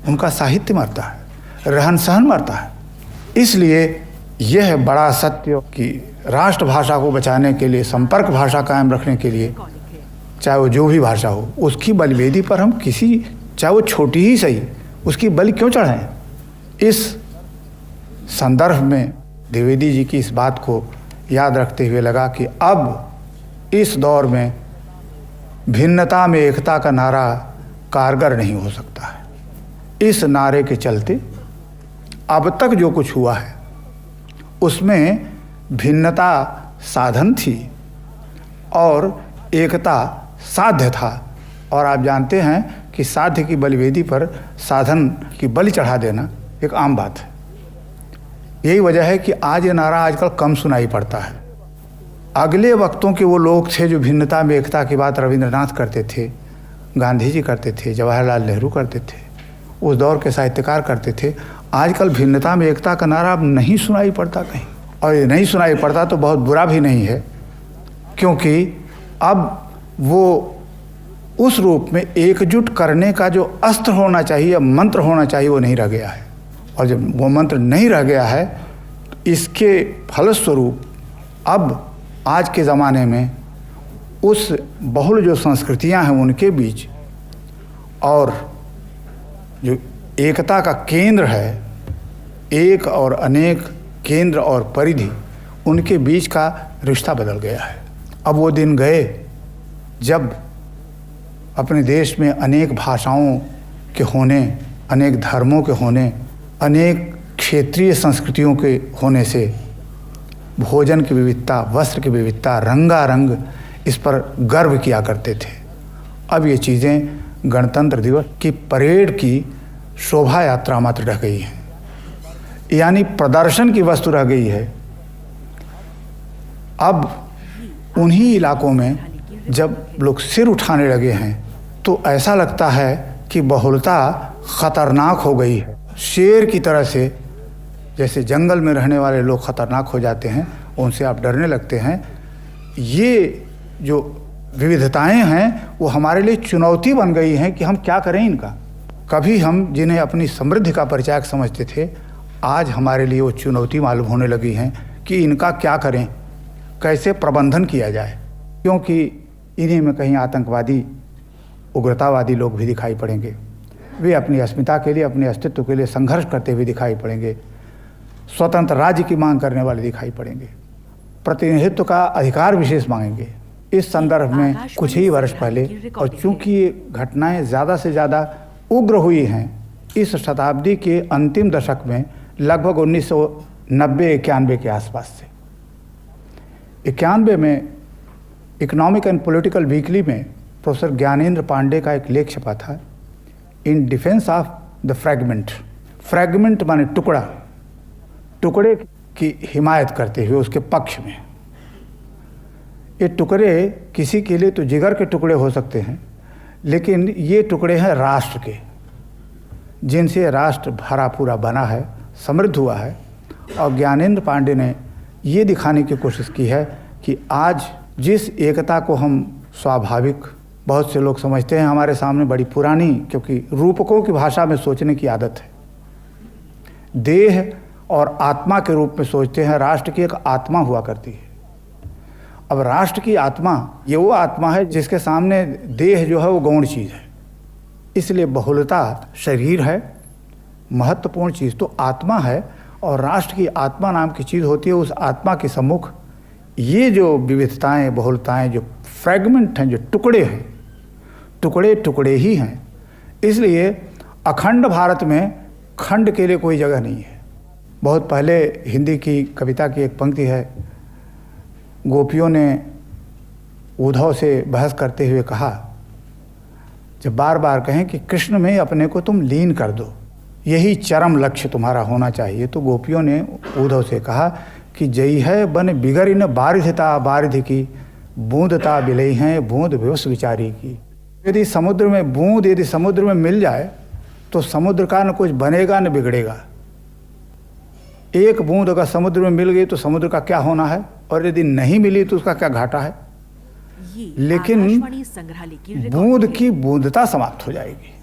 S3: उनका साहित्य मरता है, रहन सहन मरता है। इसलिए यह बड़ा सत्य कि राष्ट्रभाषा को बचाने के लिए, संपर्क भाषा कायम रखने के लिए, चाहे वो जो भी भाषा हो, उसकी बलिवेदी पर हम चाहे वो छोटी ही सही, उसकी बलि क्यों चढ़ाएं। इस संदर्भ में द्विवेदी जी की इस बात को याद रखते हुए लगा कि अब इस दौर में भिन्नता में एकता का नारा कारगर नहीं हो सकता है। इस नारे के चलते अब तक जो कुछ हुआ है उसमें भिन्नता साधन थी और एकता साध्य था। और आप जानते हैं कि साध्य की बलिवेदी पर साधन की बलि चढ़ा देना एक आम बात है। यही वजह है कि आज ये नारा आजकल कम सुनाई पड़ता है। अगले वक्तों के वो लोग थे जो भिन्नता में एकता की बात रविंद्रनाथ करते थे, गांधी जी करते थे, जवाहरलाल नेहरू करते थे, उस दौर के साहित्यकार करते थे। आजकल भिन्नता में एकता का नारा अब नहीं सुनाई पड़ता कहीं, और ये नहीं सुनाई पड़ता तो बहुत बुरा भी नहीं है, क्योंकि अब वो उस रूप में एकजुट करने का जो अस्त्र होना चाहिए, मंत्र होना चाहिए, वो नहीं रह गया है। और जब वो मंत्र नहीं रह गया है, इसके फलस्वरूप अब आज के ज़माने में उस बहुल जो संस्कृतियां हैं उनके बीच और जो एकता का केंद्र है, एक और अनेक केंद्र और परिधि, उनके बीच का रिश्ता बदल गया है। अब वो दिन गए जब अपने देश में अनेक भाषाओं के होने, अनेक धर्मों के होने, अनेक क्षेत्रीय संस्कृतियों के होने से भोजन की विविधता, वस्त्र की विविधता, रंगारंग, इस पर गर्व किया करते थे। अब ये चीज़ें गणतंत्र दिवस की परेड की शोभा यात्रा मात्र रह गई हैं, यानी प्रदर्शन की वस्तु रह गई है। अब उन्हीं इलाकों में जब लोग सिर उठाने लगे हैं तो ऐसा लगता है कि बहुलता ख़तरनाक हो गई है। शेर की तरह से, जैसे जंगल में रहने वाले लोग ख़तरनाक हो जाते हैं, उनसे आप डरने लगते हैं। ये जो विविधताएं हैं वो हमारे लिए चुनौती बन गई हैं कि हम क्या करें इनका। कभी हम जिन्हें अपनी समृद्धि का परिचायक समझते थे, आज हमारे लिए वो चुनौती मालूम होने लगी हैं कि इनका क्या करें, कैसे प्रबंधन किया जाए। क्योंकि इन्हीं में कहीं आतंकवादी, उग्रतावादी लोग भी दिखाई पड़ेंगे। वे अपनी अस्मिता के लिए, अपने अस्तित्व के लिए संघर्ष करते हुए दिखाई पड़ेंगे। स्वतंत्र राज्य की मांग करने वाले दिखाई पड़ेंगे। प्रतिनिधित्व का अधिकार विशेष मांगेंगे। इस संदर्भ में कुछ ही वर्ष पहले, और चूंकि ये घटनाएं ज़्यादा से ज़्यादा उग्र हुई हैं इस शताब्दी के अंतिम दशक में, लगभग 1990-91 के आसपास से। 91 में इकोनॉमिक एंड पॉलिटिकल वीकली में प्रोफेसर ज्ञानेंद्र पांडे का एक लेख छपा था, in defence of the fragment. Fragment माने टुकड़ा, टुकड़े की हिमायत करते हुए उसके पक्ष में। ये टुकड़े किसी के लिए तो जिगर के टुकड़े हो सकते हैं, लेकिन ये टुकड़े हैं राष्ट्र के, जिनसे राष्ट्र भरा पूरा बना है, समृद्ध हुआ है। और ज्ञानेंद्र पांडे ने ये दिखाने की कोशिश की है कि आज जिस एकता को हम स्वाभाविक, बहुत से लोग समझते हैं हमारे सामने बड़ी पुरानी, क्योंकि रूपकों की भाषा में सोचने की आदत है, देह और आत्मा के रूप में सोचते हैं। राष्ट्र की एक आत्मा हुआ करती है। अब राष्ट्र की आत्मा, ये वो आत्मा है जिसके सामने देह जो है वो गौण चीज़ है। इसलिए बहुलता शरीर है, महत्वपूर्ण चीज़ तो आत्मा है, और राष्ट्र की आत्मा नाम की चीज़ होती है। उस आत्मा के सम्मुख ये जो विविधताएं, बहुलताएं, जो फ्रैगमेंट हैं, जो टुकड़े हैं, टुकड़े टुकड़े ही हैं। इसलिए अखंड भारत में खंड के लिए कोई जगह नहीं है। बहुत पहले हिंदी की कविता की एक पंक्ति है, गोपियों ने उद्धव से बहस करते हुए कहा, जब बार बार कहें कि कृष्ण में अपने को तुम लीन कर दो, यही चरम लक्ष्य तुम्हारा होना चाहिए, तो गोपियों ने उद्धव से कहा कि जई है बन बिगड़ी न बारिधता बारिध की, बूंदता बिलई हैं बूंद विवश विचारी की। यदि समुद्र में बूंद, यदि समुद्र में मिल जाए तो समुद्र का न कुछ बनेगा न बिगड़ेगा। एक बूंद अगर समुद्र में मिल गई तो समुद्र का क्या होना है, और यदि नहीं मिली तो उसका क्या घाटा है। लेकिन बूंद की बूंदता समाप्त हो जाएगी।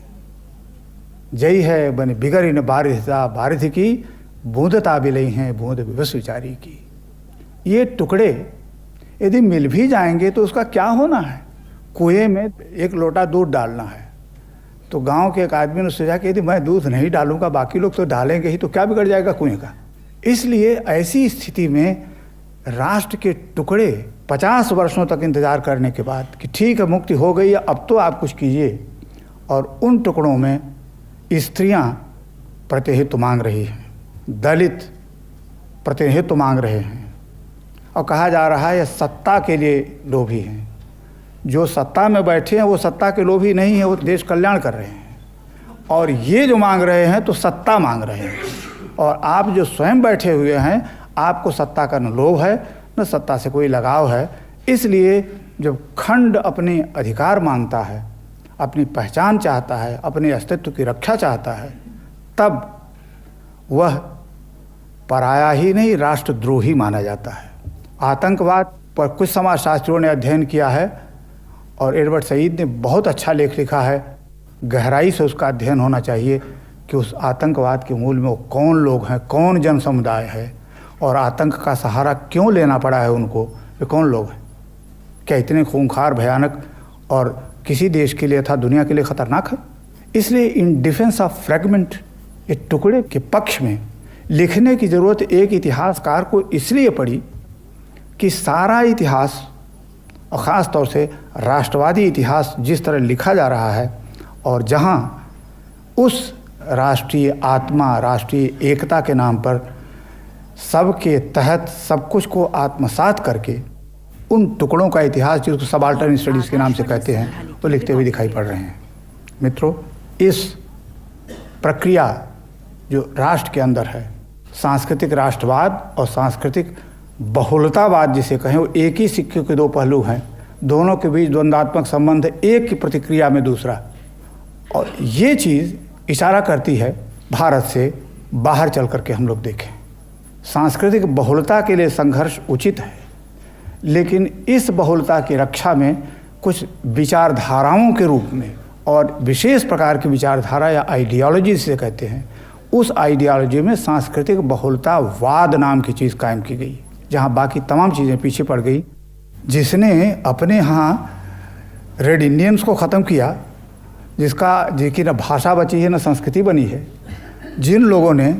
S3: जय है बन बिगड़ी न बारिधता बारिध की, बूंदता बिलई हैं बूंद विवश विचारी की। ये टुकड़े यदि मिल भी जाएंगे तो उसका क्या होना है। कुएं में एक लोटा दूध डालना है, तो गांव के एक आदमी ने सोचा कि यदि मैं दूध नहीं डालूंगा बाकी लोग तो डालेंगे ही, तो क्या बिगड़ जाएगा कुएं का। इसलिए ऐसी स्थिति में राष्ट्र के टुकड़े 50 वर्षों तक इंतजार करने के बाद कि ठीक है मुक्ति हो गई है, अब तो आप कुछ कीजिए, और उन टुकड़ों में स्त्रियां प्रतिनिधित्व मांग रही हैं, दलित प्रतिनिधित्व मांग रहे हैं, और कहा जा रहा है ये सत्ता के लिए लोभी हैं। जो सत्ता में बैठे हैं वो सत्ता के लोभी नहीं है, वो देश कल्याण कर रहे हैं। और ये जो मांग रहे हैं तो सत्ता मांग रहे हैं, और आप जो स्वयं बैठे हुए हैं आपको सत्ता का न लोभ है न सत्ता से कोई लगाव है। इसलिए जब खंड अपने अधिकार मांगता है, अपनी पहचान चाहता है, अपने अस्तित्व की रक्षा चाहता है, तब वह पराया ही नहीं राष्ट्रद्रोही माना जाता है। आतंकवाद पर कुछ समाजशास्त्रियों ने अध्ययन किया है, और एडवर्ड सईद ने बहुत अच्छा लेख लिखा है। गहराई से उसका अध्ययन होना चाहिए कि उस आतंकवाद के मूल में वो कौन लोग हैं, कौन जन समुदाय है, और आतंक का सहारा क्यों लेना पड़ा है उनको, वे कौन लोग हैं। क्या इतने खूंखार, भयानक और किसी देश के लिए था दुनिया के लिए ख़तरनाक है। इसलिए इन डिफेंस ऑफ फ्रैगमेंट, ये टुकड़े के पक्ष में लिखने की ज़रूरत एक इतिहासकार को इसलिए पड़ी कि सारा इतिहास और ख़ास तौर से राष्ट्रवादी इतिहास जिस तरह लिखा जा रहा है और जहाँ उस राष्ट्रीय आत्मा, राष्ट्रीय एकता के नाम पर सबके तहत सब कुछ को आत्मसात करके उन टुकड़ों का इतिहास जिसको सबाल्टर्न स्टडीज़ के नाम से कहते हैं वो लिखते हुए दिखाई पड़ रहे हैं। मित्रों, इस प्रक्रिया जो राष्ट्र के अंदर है, सांस्कृतिक राष्ट्रवाद और सांस्कृतिक बहुलतावाद जिसे कहें, वो एक ही सिक्के के दो पहलू हैं। दोनों के बीच द्वंद्वात्मक संबंध, एक की प्रतिक्रिया में दूसरा। और ये चीज़ इशारा करती है भारत से बाहर चल करके हम लोग देखें। सांस्कृतिक बहुलता के लिए संघर्ष उचित है, लेकिन इस बहुलता की रक्षा में कुछ विचारधाराओं के रूप में और विशेष प्रकार की विचारधारा या आइडियोलॉजी जिसे कहते हैं, उस आइडियोलॉजी में सांस्कृतिक बहुलतावाद नाम की चीज़ कायम की गई, जहाँ बाकी तमाम चीज़ें पीछे पड़ गई, जिसने अपने यहाँ रेड इंडियंस को ख़त्म किया, जिसकी न भाषा बची है न संस्कृति बनी है, जिन लोगों ने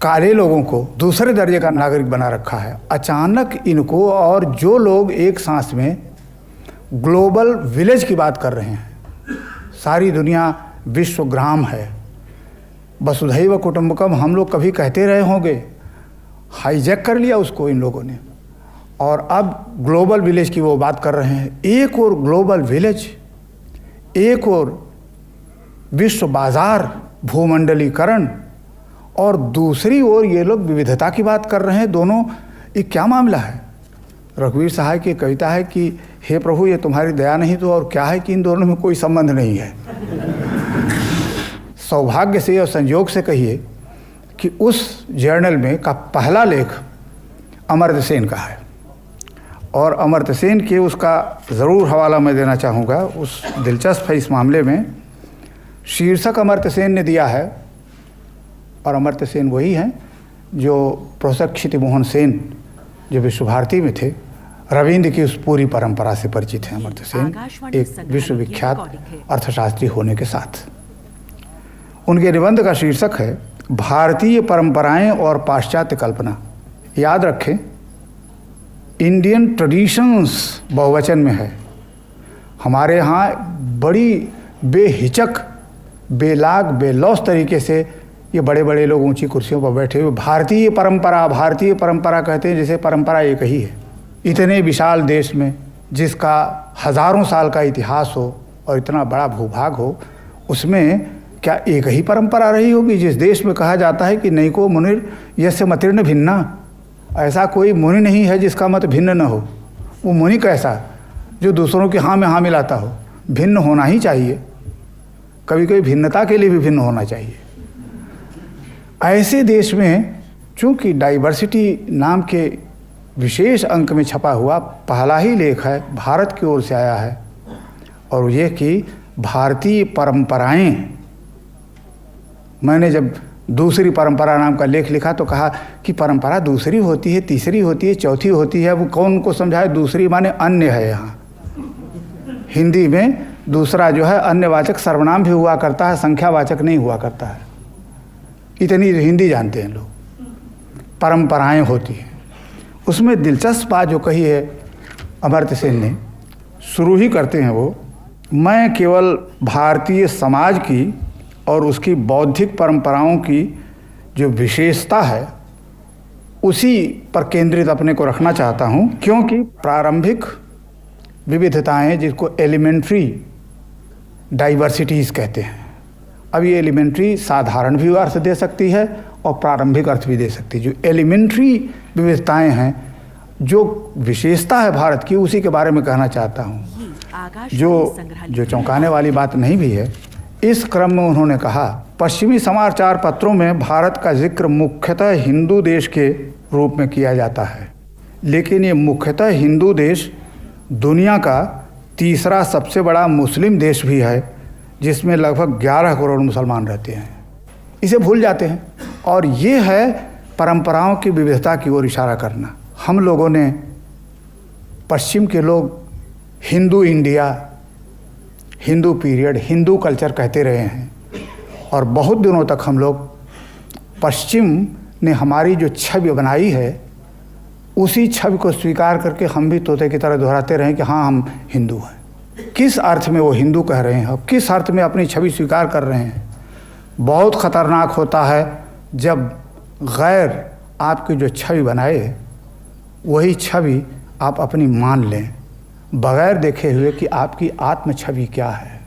S3: काले लोगों को दूसरे दर्जे का नागरिक बना रखा है। अचानक इनको, और जो लोग एक सांस में ग्लोबल विलेज की बात कर रहे हैं, सारी दुनिया विश्वग्राम है, वसुधैव कुटुंबकम हम लोग कभी कहते रहे होंगे, हाईजैक कर लिया उसको इन लोगों ने, और अब ग्लोबल विलेज की वो बात कर रहे हैं। एक और ग्लोबल विलेज, एक और विश्व बाजार, भूमंडलीकरण, और दूसरी ओर ये लोग विविधता की बात कर रहे हैं। दोनों, ये क्या मामला है? रघुवीर सहाय की कविता है कि हे प्रभु, ये तुम्हारी दया नहीं तो और क्या है कि इन दोनों में कोई संबंध नहीं है। सौभाग्य से और संयोग से कहिए कि उस जर्नल में का पहला लेख अमर्त्य सेन का है, और अमर्त्य सेन के उसका ज़रूर हवाला मैं देना चाहूँगा। उस दिलचस्प है इस मामले में। शीर्षक अमर्त्य सेन ने दिया है, और अमर्त्य सेन वही हैं जो प्रोफेसर क्षिति मोहन सेन जो विश्व भारती में थे, रविंद्र की उस पूरी परंपरा से परिचित हैं। अमर्त्य सेन एक विश्वविख्यात अर्थशास्त्री होने के साथ। उनके निबंध का शीर्षक है भारतीय परंपराएं और पाश्चात्य कल्पना। याद रखें, इंडियन ट्रेडिशंस बहुवचन में है। हमारे यहाँ बड़ी बेहिचक, बेलाग, बेलौस तरीके से ये बड़े बड़े लोग ऊंची कुर्सियों पर बैठे हुए भारतीय परंपरा कहते हैं, जैसे परंपरा एक ही है। इतने विशाल देश में, जिसका हज़ारों साल का इतिहास हो और इतना बड़ा भूभाग हो, उसमें क्या एक ही परंपरा रही होगी? जिस देश में कहा जाता है कि नैको मुनिर यस्य मतिर्न भिन्ना, ऐसा कोई मुनि नहीं है जिसका मत भिन्न न हो। वो मुनि कैसा? जो दूसरों के हाँ में हाँ मिलाता हो। भिन्न होना ही चाहिए, कभी कभी भिन्नता के लिए भी भिन्न होना चाहिए। ऐसे देश में चूँकि डाइवर्सिटी नाम के विशेष अंक में छपा हुआ पहला ही लेख है, भारत की ओर से आया है, और ये कि भारतीय परंपराएं। मैंने जब दूसरी परंपरा नाम का लेख लिखा तो कहा कि परंपरा दूसरी होती है, तीसरी होती है, चौथी होती है। वो कौन को समझाए? दूसरी माने अन्य है। यहाँ हिंदी में दूसरा जो है अन्यवाचक सर्वनाम भी हुआ करता है, संख्यावाचक नहीं हुआ करता है। इतनी हिंदी जानते हैं लोग। परंपराएं होती हैं। उसमें दिलचस्प बात जो कही है अमर्त्य सेन ने, शुरू ही करते हैं वो, मैं केवल भारतीय समाज की और उसकी बौद्धिक परंपराओं की जो विशेषता है उसी पर केंद्रित अपने को रखना चाहता हूँ, क्योंकि प्रारंभिक विविधताएं जिसको एलिमेंट्री डाइवर्सिटीज़ कहते हैं। अब ये एलिमेंट्री साधारण भी अर्थ दे सकती है और प्रारंभिक अर्थ भी दे सकती है। जो एलिमेंट्री विविधताएं हैं, जो विशेषता है भारत की, उसी के बारे में कहना चाहता हूँ। जो चौंकाने वाली बात नहीं भी है। इस क्रम में उन्होंने कहा, पश्चिमी समाचार पत्रों में भारत का जिक्र मुख्यतः हिंदू देश के रूप में किया जाता है, लेकिन ये मुख्यतः हिंदू देश दुनिया का तीसरा सबसे बड़ा मुस्लिम देश भी है, जिसमें लगभग 11 करोड़ मुसलमान रहते हैं। इसे भूल जाते हैं। और ये है परंपराओं की विविधता की ओर इशारा करना। हम लोगों ने, पश्चिम के लोग Hindu India, Hindu period, Hindu culture कहते रहे हैं, और बहुत दिनों तक हम लोग, पश्चिम ने हमारी जो छवि बनाई है उसी छवि को स्वीकार करके हम भी तोते की तरह दोहराते रहें कि हाँ हम हिंदू हैं। किस अर्थ में वो हिंदू कह रहे हैं और किस अर्थ में अपनी छवि स्वीकार कर रहे हैं। बहुत ख़तरनाक होता है जब गैर आपकी जो छवि बनाए वही छवि आप अपनी मान लें बगैर देखे हुए कि आपकी आत्म छवि क्या है।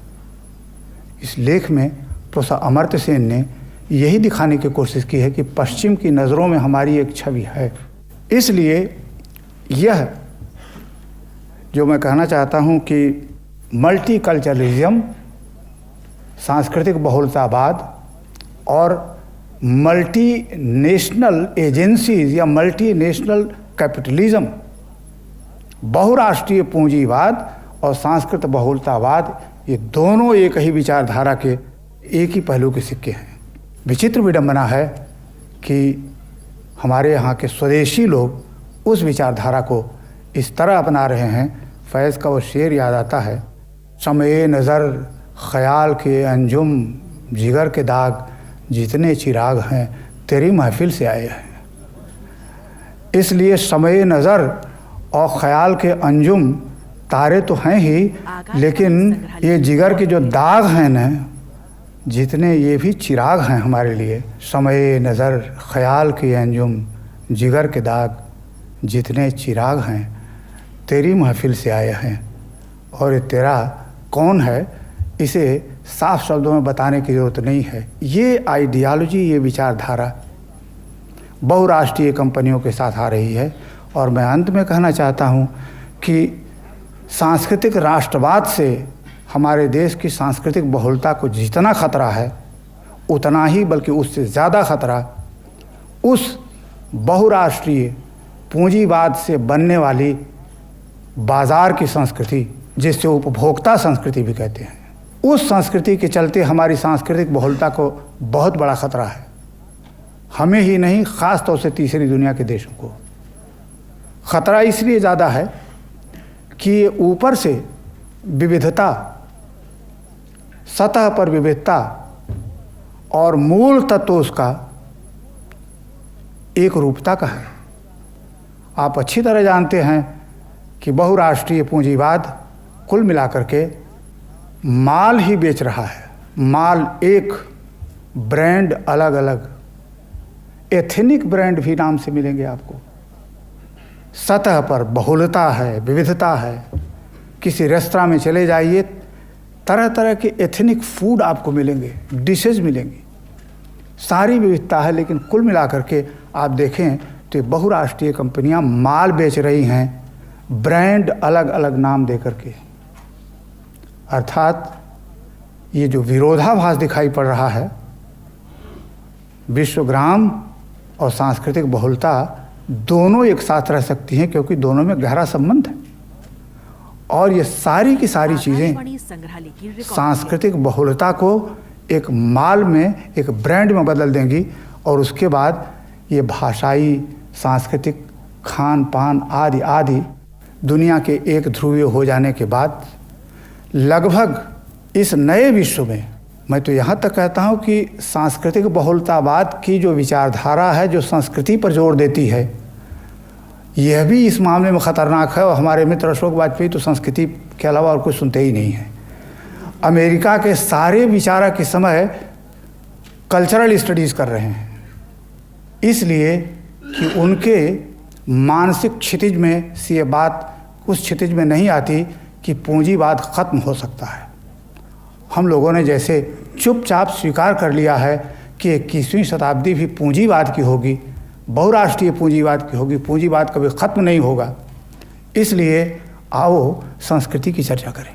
S3: इस लेख में प्रोफेसर अमर्त्य सेन ने यही दिखाने की कोशिश की है कि पश्चिम की नज़रों में हमारी एक छवि है। इसलिए यह जो मैं कहना चाहता हूँ कि मल्टीकल्चरलिज्म, सांस्कृतिक बहुलतावाद और मल्टी नेशनल एजेंसीज या मल्टी नेशनल कैपिटलिज्म, बहुराष्ट्रीय पूंजीवाद और सांस्कृतिक बहुलतावाद, ये दोनों एक ही विचारधारा के एक ही पहलू के सिक्के हैं। विचित्र विडंबना है कि हमारे यहाँ के स्वदेशी लोग उस विचारधारा को इस तरह अपना रहे हैं। फैज़ का वो शेर याद आता है, शमे नज़र ख़याल के अंजुम जिगर के दाग, जितने चिराग हैं तेरी महफिल से आए हैं। इसलिए शमे नज़र और ख़याल के अंजुम तारे तो हैं ही, लेकिन ये जिगर के जो दाग हैं न, जितने ये भी चिराग हैं हमारे लिए। शमे नज़र ख़याल के अंजुम जिगर के दाग, जितने चिराग हैं तेरी महफिल से आए हैं। और ये तेरा कौन है, इसे साफ शब्दों में बताने की ज़रूरत नहीं है। ये आइडियालॉजी, ये विचारधारा बहुराष्ट्रीय कंपनियों के साथ आ रही है। और मैं अंत में कहना चाहता हूँ कि सांस्कृतिक राष्ट्रवाद से हमारे देश की सांस्कृतिक बहुलता को जितना खतरा है, उतना ही बल्कि उससे ज़्यादा खतरा उस बहुराष्ट्रीय पूंजीवाद से बनने वाली बाज़ार की संस्कृति, जिससे उपभोक्ता संस्कृति भी कहते हैं, उस संस्कृति के चलते हमारी सांस्कृतिक बहुलता को बहुत बड़ा खतरा है। हमें ही नहीं, ख़ास तौर से तीसरी दुनिया के देशों को खतरा इसलिए ज़्यादा है कि ये ऊपर से विविधता, सतह पर विविधता और मूल तत्व उसका एक रूपता का है। आप अच्छी तरह जानते हैं कि बहुराष्ट्रीय पूंजीवाद कुल मिलाकर के माल ही बेच रहा है। माल एक ब्रांड, अलग अलग एथनिक ब्रांड भी नाम से मिलेंगे आपको। सतह पर बहुलता है, विविधता है। किसी रेस्तरां में चले जाइए, तरह तरह के एथनिक फूड आपको मिलेंगे, डिशेज मिलेंगी, सारी विविधता है। लेकिन कुल मिलाकर के आप देखें तो बहुराष्ट्रीय कंपनियां माल बेच रही हैं, ब्रांड अलग अलग नाम दे करके। अर्थात ये जो विरोधाभास दिखाई पड़ रहा है, विश्वग्राम और सांस्कृतिक बहुलता दोनों एक साथ रह सकती हैं, क्योंकि दोनों में गहरा संबंध है। और ये सारी की सारी चीज़ें सांस्कृतिक बहुलता को एक माल में, एक ब्रांड में बदल देंगी। और उसके बाद ये भाषाई, सांस्कृतिक, खान पान आदि आदि दुनिया के एक ध्रुवीय हो जाने के बाद लगभग इस नए विश्व में, मैं तो यहाँ तक कहता हूँ कि सांस्कृतिक बहुलतावाद की जो विचारधारा है, जो संस्कृति पर जोर देती है, यह भी इस मामले में ख़तरनाक है। और हमारे मित्र अशोक वाजपेयी तो संस्कृति के अलावा और कुछ सुनते ही नहीं हैं। अमेरिका के सारे विचारक इस समय कल्चरल स्टडीज़ कर रहे हैं, इसलिए कि उनके मानसिक क्षितिज में से ये बात उस क्षितिज में नहीं आती कि पूंजीवाद ख़त्म हो सकता है। हम लोगों ने जैसे चुपचाप स्वीकार कर लिया है कि 21वीं शताब्दी भी पूंजीवाद की होगी, बहुराष्ट्रीय पूंजीवाद की होगी, पूंजीवाद कभी ख़त्म नहीं होगा। इसलिए आओ संस्कृति की चर्चा करें।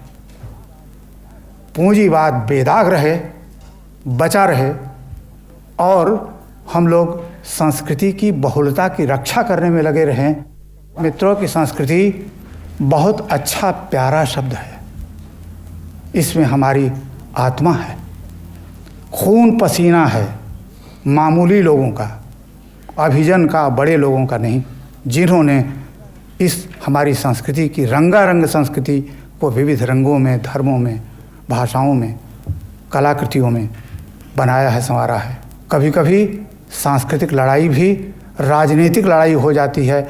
S3: पूंजीवाद बेदाग रहे, बचा रहे, और हम लोग संस्कृति की बहुलता की रक्षा करने में लगे रहें। मित्रों की संस्कृति बहुत अच्छा प्यारा शब्द है। इसमें हमारी आत्मा है, खून पसीना है, मामूली लोगों का, अभिजन का, बड़े लोगों का नहीं, जिन्होंने इस हमारी संस्कृति की रंगारंग संस्कृति को विविध रंगों में, धर्मों में, भाषाओं में, कलाकृतियों में बनाया है, संवारा है। कभी कभी सांस्कृतिक लड़ाई भी राजनीतिक लड़ाई हो जाती है,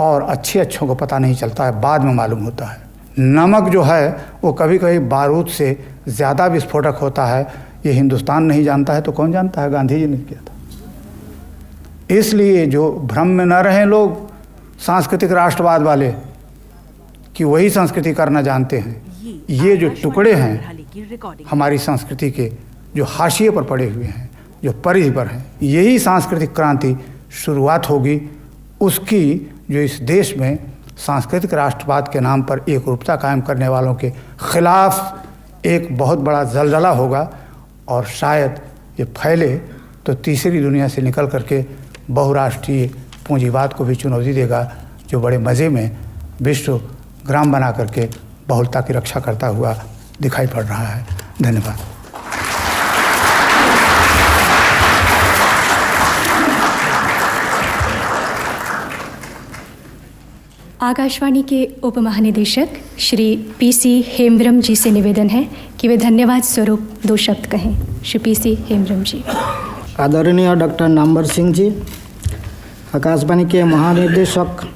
S3: और अच्छों को पता नहीं चलता है, बाद में मालूम होता है। नमक जो है वो कभी कभी बारूद से ज़्यादा विस्फोटक होता है, ये हिंदुस्तान नहीं जानता है तो कौन जानता है, गांधी जी ने किया था। इसलिए जो भ्रम में न रहें लोग सांस्कृतिक राष्ट्रवाद वाले कि वही संस्कृति करना जानते हैं, ये जो टुकड़े हैं हमारी संस्कृति के, जो हाशिए पर पड़े हुए हैं, जो परिधि पर हैं, यही सांस्कृतिक क्रांति शुरुआत होगी उसकी, जो इस देश में सांस्कृतिक राष्ट्रवाद के नाम पर एक रूपता कायम करने वालों के खिलाफ एक बहुत बड़ा जलजला होगा। और शायद ये फैले तो तीसरी दुनिया से निकल करके बहुराष्ट्रीय पूंजीवाद को भी चुनौती देगा, जो बड़े मज़े में विश्व ग्राम बना करके बहुलता की रक्षा करता हुआ दिखाई पड़ रहा है। धन्यवाद।
S1: आकाशवाणी के उप महानिदेशक श्री पीसी हेम्ब्रम जी से निवेदन है कि वे धन्यवाद स्वरूप 2 शब्द कहें। श्री पीसी हेम्ब्रम जी।
S4: आदरणीय डॉक्टर नामवर सिंह जी, आकाशवाणी के महानिदेशक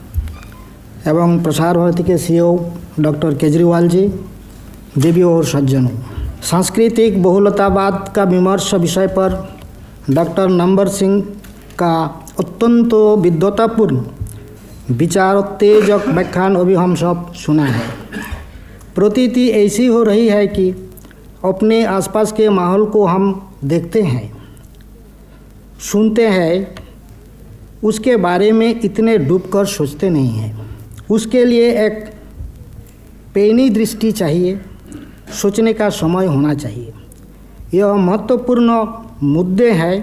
S4: एवं प्रसार भारती के सीईओ डॉक्टर केजरीवाल जी, देवियों और सज्जनों, सांस्कृतिक बहुलतावाद का विमर्श विषय पर डॉक्टर नामवर सिंह का अत्यंत विद्वतापूर्ण विचारोत्तेजक व्याख्यान अभी हम सब सुना है। प्रतीति ऐसी हो रही है कि अपने आसपास के माहौल को हम देखते हैं, सुनते हैं, उसके बारे में इतने डूबकर सोचते नहीं हैं। उसके लिए एक पैनी दृष्टि चाहिए, सोचने का समय होना चाहिए। यह महत्वपूर्ण मुद्दे हैं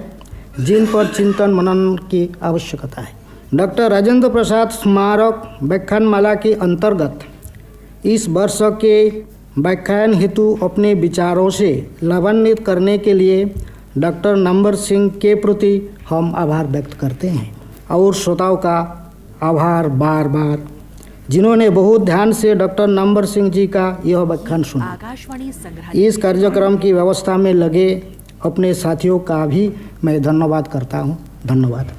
S4: जिन पर चिंतन मनन की आवश्यकता है। डॉक्टर राजेंद्र प्रसाद स्मारक व्याख्यानमाला के अंतर्गत इस वर्ष के व्याख्यान हेतु अपने विचारों से लाभान्वित करने के लिए डॉक्टर नामवर सिंह के प्रति हम आभार व्यक्त करते हैं और श्रोताओं का आभार बार बार, जिन्होंने बहुत ध्यान से डॉक्टर नामवर सिंह जी का यह व्याख्यान सुना। इस कार्यक्रम की व्यवस्था में लगे अपने साथियों का भी मैं धन्यवाद करता हूँ। धन्यवाद।